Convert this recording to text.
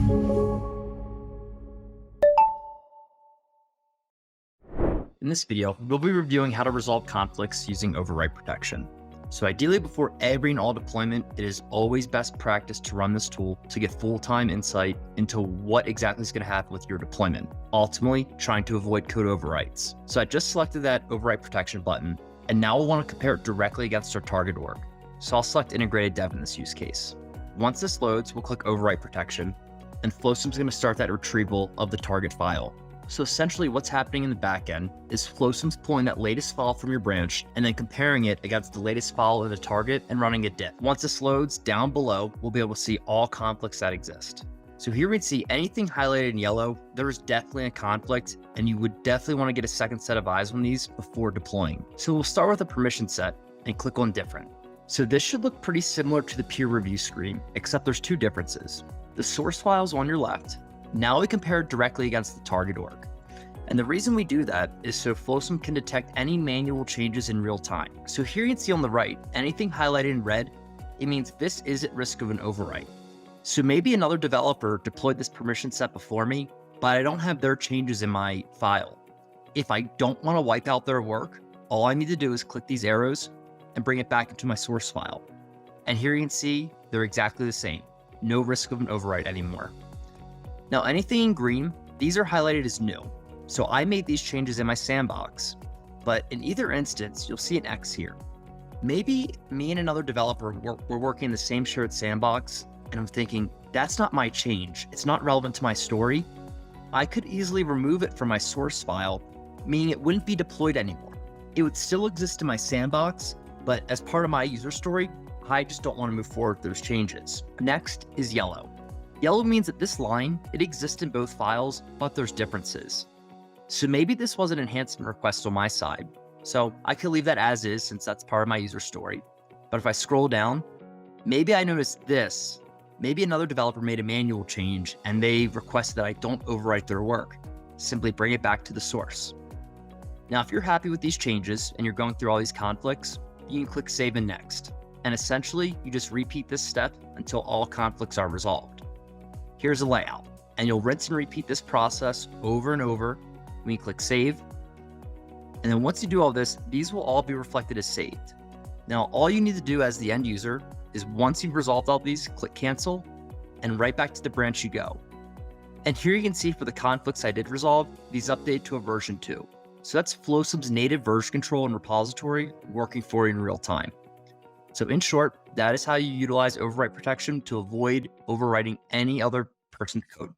In this video, we'll be reviewing how to resolve conflicts using overwrite protection. So ideally, before every and all deployment, it is always best practice to run this tool to get full-time insight into what exactly is going to happen with your deployment, ultimately trying to avoid code overwrites. So I just selected that overwrite protection button, and now we'll want to compare it directly against our target org. So I'll select integrated dev in this use case. Once this loads, we'll click overwrite protection, and Flosum is going to start that retrieval of the target file. So essentially what's happening in the backend is Flosum's pulling that latest file from your branch and then comparing it against the latest file in the target and running a diff. Once this loads, down below, we'll be able to see all conflicts that exist. So here we can see anything highlighted in yellow, there is definitely a conflict, and you would definitely want to get a second set of eyes on these before deploying. So we'll start with a permission set and click on different. So this should look pretty similar to the peer review screen, except there's two differences. The source file is on your left. Now we compare it directly against the target org. And the reason we do that is so Flosum can detect any manual changes in real time. So here you can see on the right, anything highlighted in red, it means this is at risk of an overwrite. So maybe another developer deployed this permission set before me, but I don't have their changes in my file. If I don't want to wipe out their work, all I need to do is click these arrows and bring it back into my source file. And here you can see they're exactly the same. No risk of an overwrite anymore. Now, anything in green, these are highlighted as new. So I made these changes in my sandbox, but in either instance, you'll see an X here. Maybe me and another developer were working in the same shared sandbox, and I'm thinking, that's not my change. It's not relevant to my story. I could easily remove it from my source file, meaning it wouldn't be deployed anymore. It would still exist in my sandbox, but as part of my user story, I just don't want to move forward with those changes. Next is yellow. Yellow means that this line, it exists in both files, but there's differences. So maybe this was an enhancement request on my side. So I could leave that as is since that's part of my user story. But if I scroll down, maybe I noticed this. Maybe another developer made a manual change and they requested that I don't overwrite their work. Simply bring it back to the source. Now, if you're happy with these changes and you're going through all these conflicts, you can click Save and Next. And essentially, you just repeat this step until all conflicts are resolved. Here's a layout, and you'll rinse and repeat this process over and over when you click Save. And then once you do all this, these will all be reflected as saved. Now, all you need to do as the end user is once you've resolved all these, click Cancel, and right back to the branch you go. And here you can see for the conflicts I did resolve, these update to a version 2. So that's Flosum's native version control and repository working for you in real time. So in short, that is how you utilize overwrite protection to avoid overwriting any other person's code.